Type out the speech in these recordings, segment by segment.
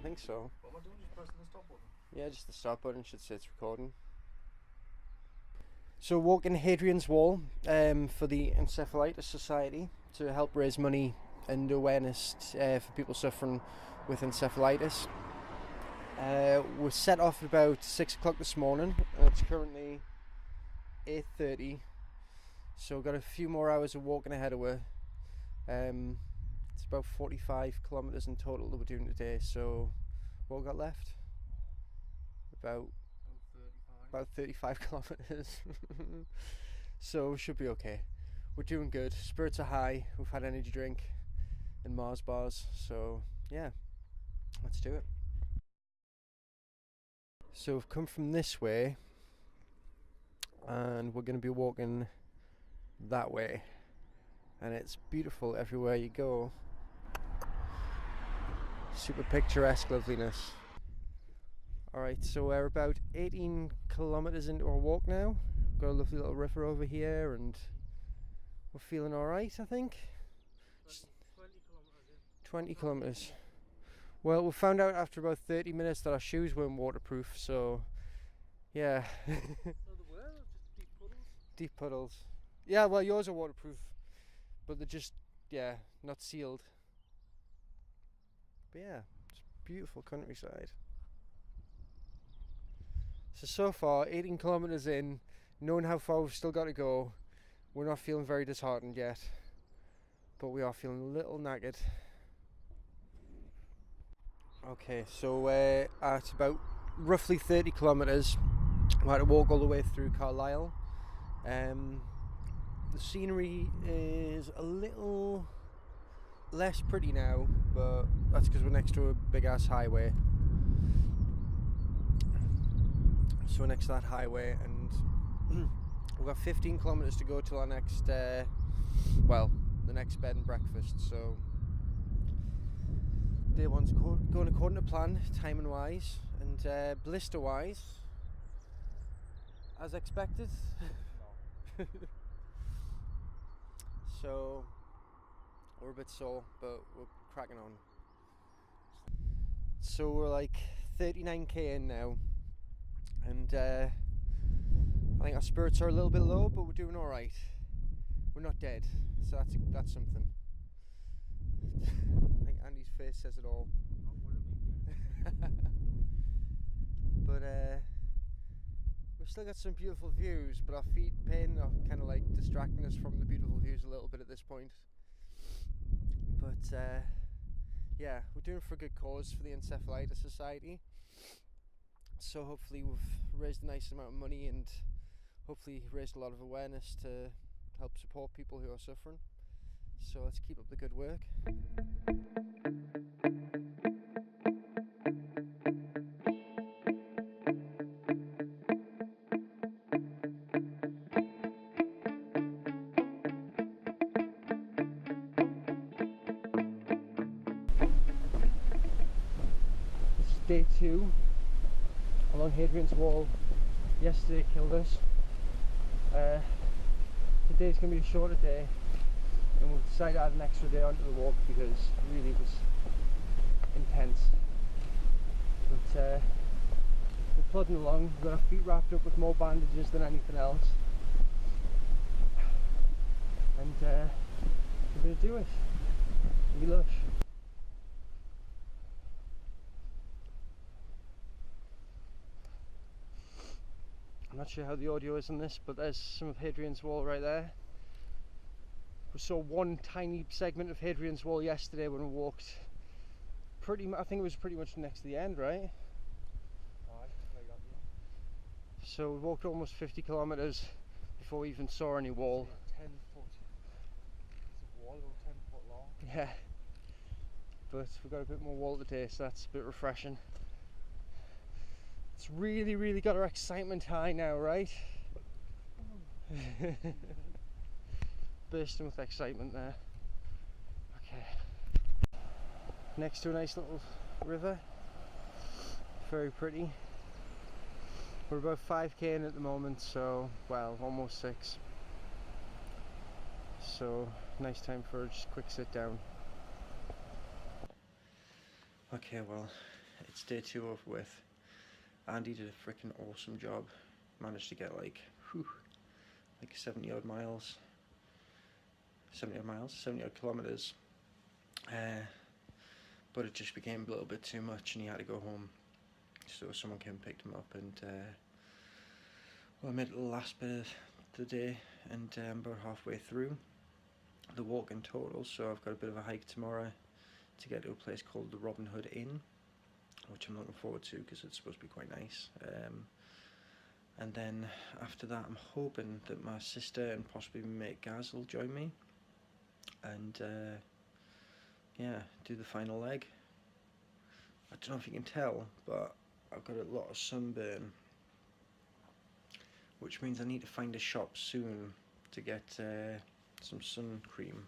think so. What am I doing? Just pressing the stop button? Yeah, just the stop button should say it's recording. So walking Hadrian's Wall for the Encephalitis Society to help raise money and awareness for people suffering with encephalitis. We're set off at about 6 o'clock this morning. It's currently 8:30, so we've got a few more hours of walking ahead of us. It's about 45 kilometres in total that we're doing today. So what we got left? About 35 kilometres. So we should be okay. We're doing good. Spirits are high. We've had energy drink and Mars bars. So yeah, let's do it. So we've come from this way and we're going to be walking that way, and it's beautiful everywhere you go. Super picturesque loveliness. Alright, so we're about 18 kilometres into our walk now. We've got a lovely little river over here and we're feeling alright, I think. 20 kilometres. Well, we found out after about 30 minutes that our shoes weren't waterproof, so yeah. Oh, they were? Or just deep puddles? Deep puddles. Yeah, well, yours are waterproof, but they're just, yeah, not sealed. But yeah, it's beautiful countryside. So far, 18 kilometres in, knowing how far we've still got to go, we're not feeling very disheartened yet, but we are feeling a little knackered. Okay, so at about roughly 30 kilometres, we had to walk all the way through Carlisle. The scenery is a little less pretty now, but that's because we're next to a big ass highway. So we're next to that highway, and we've got 15 kilometres to go till our next, the next bed and breakfast. So day one's going according to plan, timing wise, and blister wise, as expected. No. So we're a bit sore, but we're cracking on. So we're like 39k in now, and I think our spirits are a little bit low, but we're doing all right. We're not dead, so that's something. I think Andy's face says it all. But we've still got some beautiful views, but our feet pain are kind of like distracting us from the beautiful views a little bit at this point. But yeah, we're doing it for a good cause, for the Encephalitis Society. So hopefully we've raised a nice amount of money and hopefully raised a lot of awareness to help support people who are suffering. So let's keep up the good work. This is day 2 along Hadrian's Wall. Yesterday killed us. Today's going to be a shorter day, and we've decided to add an extra day onto the walk because really it was intense. But we're plodding along. We've got our feet wrapped up with more bandages than anything else, and we're going to do it. It's going to be lush. I'm not sure how the audio is on this, but there's some of Hadrian's Wall right there. We saw one tiny segment of Hadrian's Wall yesterday when we walked I think it was pretty much next to the end, right? So we walked almost 50 kilometres before we even saw any wall. 10 foot. It's a wall about 10 foot long. Yeah. But we've got a bit more wall today, so that's a bit refreshing. It's really got our excitement high now, right? Bursting with excitement there. Okay. Next to a nice little river. Very pretty. We're about 5k in at the moment, so, well, almost 6. So, nice time for just a quick sit down. Okay, well, it's day 2 over with. Andy did a freaking awesome job. Managed to get like 70 odd miles, 70 odd kilometers. But it just became a little bit too much, and he had to go home. So someone came and picked him up, and I made it the last bit of the day, and about halfway through the walk in total. So I've got a bit of a hike tomorrow to get to a place called the Robin Hood Inn, which I'm looking forward to because it's supposed to be quite nice. And then after that, I'm hoping that my sister and possibly my mate Gaz will join me, and do the final leg. I don't know if you can tell, but I've got a lot of sunburn, which means I need to find a shop soon to get some sun cream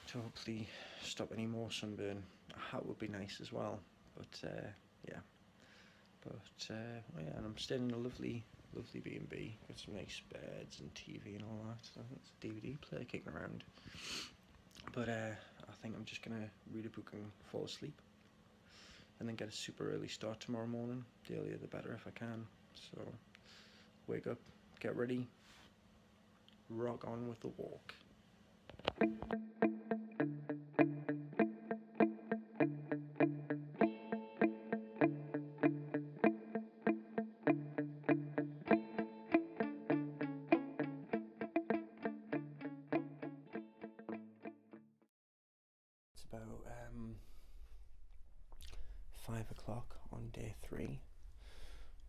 to hopefully stop any more sunburn. A hat would be nice as well, but and I'm staying in a lovely B&B. Got some nice beds and TV and all that. I think it's a DVD player kicking around. But I think I'm just gonna read a book and fall asleep, and then get a super early start tomorrow morning. The earlier the better if I can. So wake up, get ready, rock on with the walk. It's about 5 o'clock on day 3.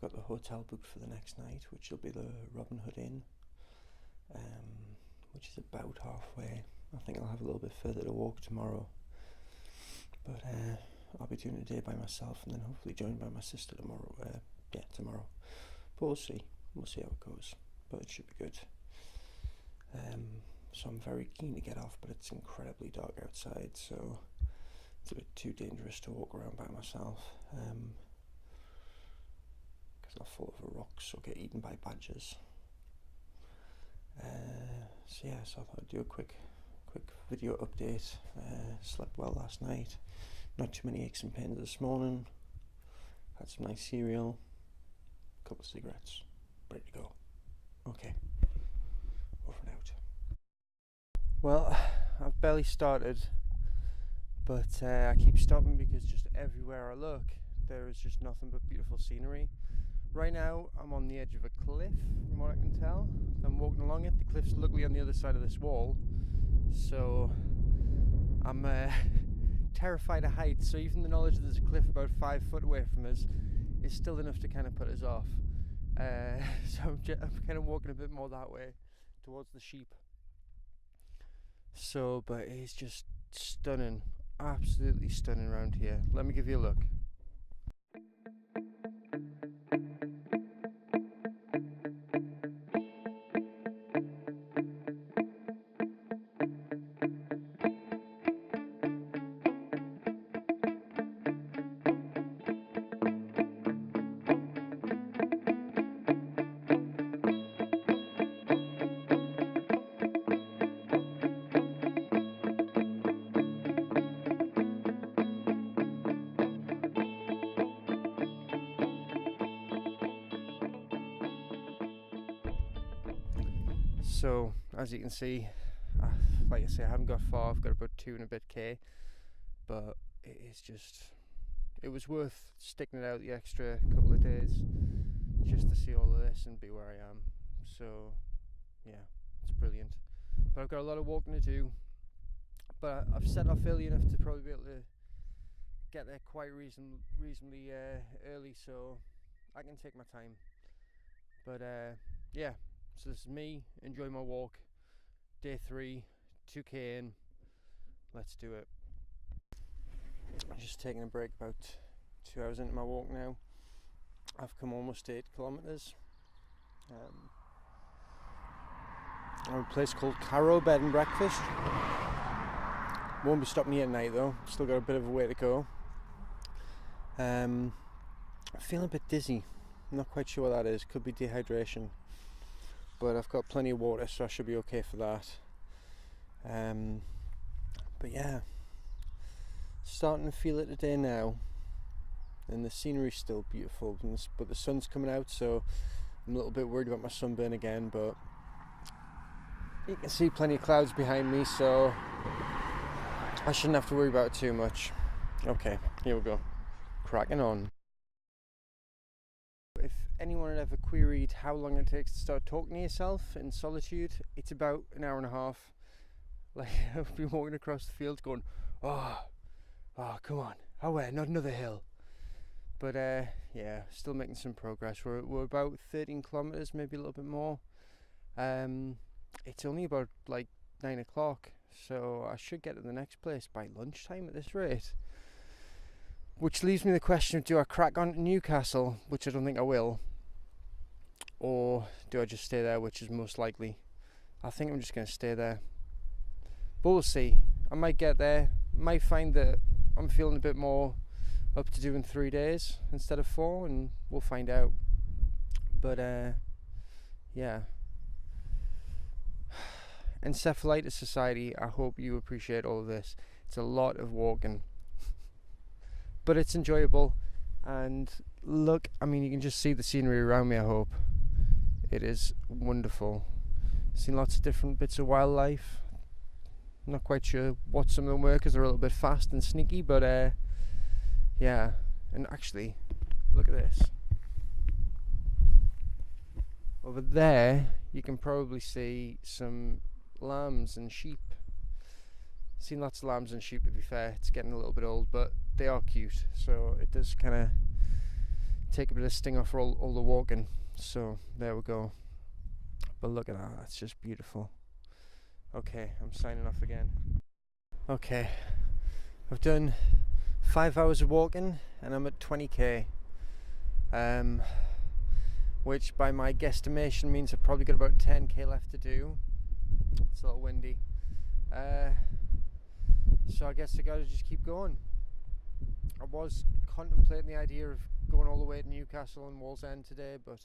Got the hotel booked for the next night, which will be the Robin Hood Inn, which is about halfway. I think I'll have a little bit further to walk tomorrow, but I'll be doing a day by myself, and then hopefully joined by my sister tomorrow. But we'll see how it goes, but it should be good. So I'm very keen to get off, but it's incredibly dark outside, so it's a bit too dangerous to walk around by myself, because I'll fall over rocks or get eaten by badgers. So I thought I'd do a quick video update. Slept well last night, not too many aches and pains this morning, had some nice cereal, a couple of cigarettes, ready to go. Okay, over and out. Well, I've barely started, but I keep stopping because just everywhere I look there is just nothing but beautiful scenery. Right now I'm on the edge of a cliff, from what I can tell. I'm walking along it. The cliff's luckily on the other side of this wall, so I'm terrified of heights, so even the knowledge that there's a cliff about 5 foot away from us is still enough to kind of put us off. So I'm kind of walking a bit more that way towards the sheep. So, but it's just stunning, absolutely stunning around here. Let me give you a look. So, as you can see, like I say, I haven't got far. I've got about 2 and a bit K, but it was worth sticking it out the extra couple of days just to see all of this and be where I am. So, yeah, it's brilliant. But I've got a lot of walking to do, but I've set off early enough to probably be able to get there quite reasonably early, so I can take my time. But yeah. So this is me enjoying my walk, day 3, 2k in, let's do it. I'm just taking a break about 2 hours into my walk now. I've come almost 8 kilometres. I'm at a place called Caro Bed and Breakfast. Won't be stopping here tonight though, still got a bit of a way to go. I'm feeling a bit dizzy, I'm not quite sure what that is, could be dehydration. But I've got plenty of water, so I should be okay for that. But yeah, starting to feel it today now. and the scenery's still beautiful, but the sun's coming out, so I'm a little bit worried about my sunburn again, but you can see plenty of clouds behind me, so I shouldn't have to worry about it too much. Okay, here we go. Cracking on. If anyone had ever queried how long it takes to start talking to yourself in solitude, it's about an hour and a half. Like, I've been walking across the fields going, oh, come on, not another hill. But yeah, still making some progress. We're about 13 kilometers, maybe a little bit more. It's only about like 9 o'clock, so I should get to the next place by lunchtime at this rate. Which leaves me the question of, do I crack on to Newcastle, which I don't think I will, or do I just stay there, which is most likely? I think I'm just going to stay there. But we'll see. I might get there, might find that I'm feeling a bit more up to doing 3 days instead of 4, and we'll find out. But yeah. Encephalitis Society, I hope you appreciate all of this. It's a lot of walking, but it's enjoyable. And look, I mean, you can just see the scenery around me. I hope it is wonderful. Seen lots of different bits of wildlife. Not quite sure what some of them were because they're a little bit fast and sneaky, but yeah. And actually, look at this. Over there, you can probably see some lambs and sheep. Seen lots of lambs and sheep, to be fair. It's getting a little bit old, but they are cute, so it does kind of take a bit of sting off all the walking. So there we go. But look at that, that's just beautiful. Okay, I'm signing off again. Okay, I've done 5 hours of walking and I'm at 20k, which by my guesstimation means I've probably got about 10k left to do. It's a little windy, so I guess I gotta just keep going. I was contemplating the idea of going all the way to Newcastle and Wallsend today, but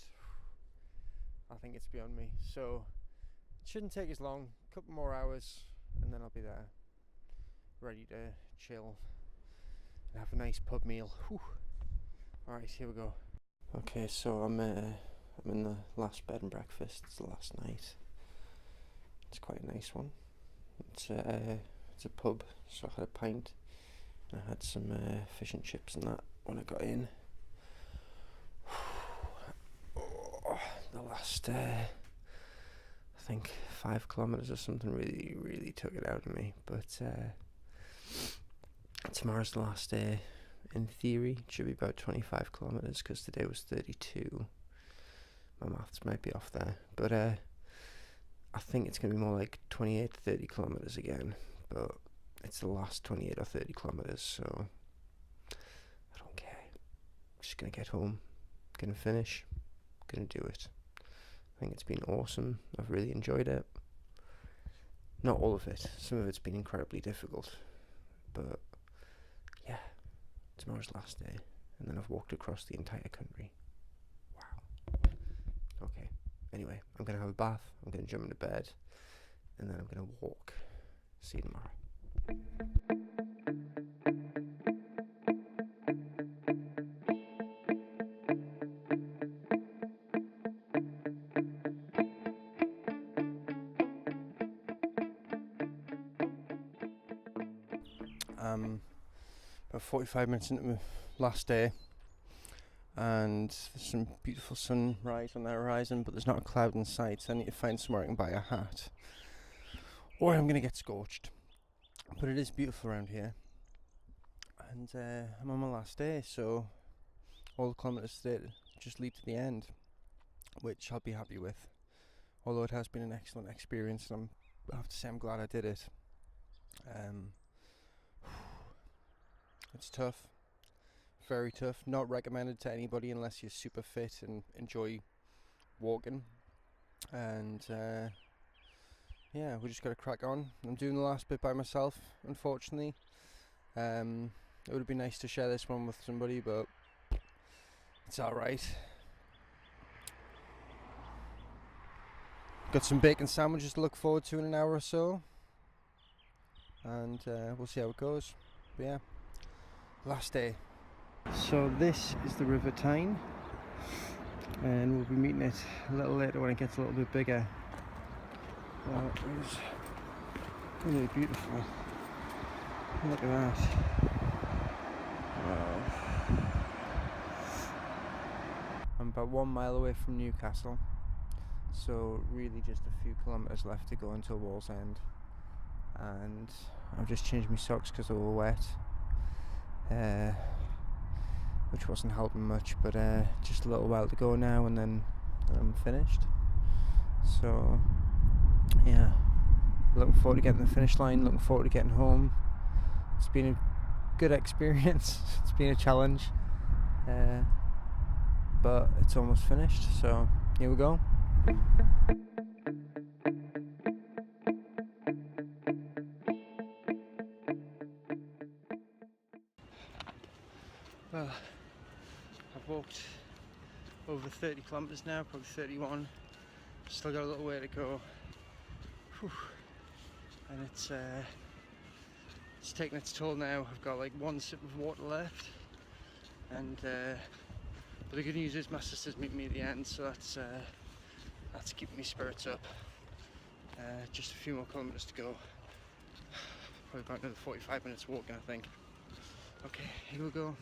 I think it's beyond me, so it shouldn't take as long. A couple more hours and then I'll be there, ready to chill and have a nice pub meal. Alright, here we go. Okay, so I'm in the last bed and breakfast. It's the last night. It's quite a nice one. It's a pub, so I had a pint. I had some fish and chips and that when I got in. The last I think 5 kilometers or something really took it out of me, but tomorrow's the last day. In theory it should be about 25 kilometers because today was 32. My maths might be off there, but I think it's going to be more like 28 to 30 kilometers again, but it's the last 28 or 30 kilometers, so I don't care. I'm just going to get home, going to finish, going to do it. I think it's been awesome. I've really enjoyed it. Not all of it. Some of it's been incredibly difficult, but yeah, tomorrow's the last day, and then I've walked across the entire country. Wow. Okay. Anyway, I'm going to have a bath, I'm going to jump into bed, and then I'm going to walk. See you tomorrow. About 45 minutes into the last day, and there's some beautiful sunrise on the horizon, but there's not a cloud in sight, so I need to find somewhere I can buy a hat, or I'm going to get scorched. But it is beautiful around here, and I'm on my last day, so all the kilometres today just lead to the end, which I'll be happy with, although it has been an excellent experience, and I have to say I'm glad I did it. It's tough, very tough, not recommended to anybody unless you're super fit and enjoy walking, and yeah, we just got to crack on. I'm doing the last bit by myself, unfortunately. It would have been nice to share this one with somebody, but it's alright. Got some bacon sandwiches to look forward to in an hour or so, and we'll see how it goes. But yeah, last day. So this is the River Tyne, and we'll be meeting it a little later when it gets a little bit bigger. It was really beautiful. Look at that. Wow. I'm about 1 mile away from Newcastle, so really just a few kilometres left to go until Wallsend, and I've just changed my socks because they were wet, which wasn't helping much, but just a little while to go now and then I'm finished. So yeah, looking forward to getting the finish line, looking forward to getting home. It's been a good experience. It's been a challenge, but it's almost finished, so here we go. Well, I've walked over 30 kilometres now, probably 31. Still got a little way to go. Whew. And it's taking its toll now. I've got like 1 sip of water left, and but the good news is my sister's meeting me at the end, so that's keeping my spirits up. Just a few more kilometres to go. Probably about another 45 minutes walking, I think. Okay, here we go.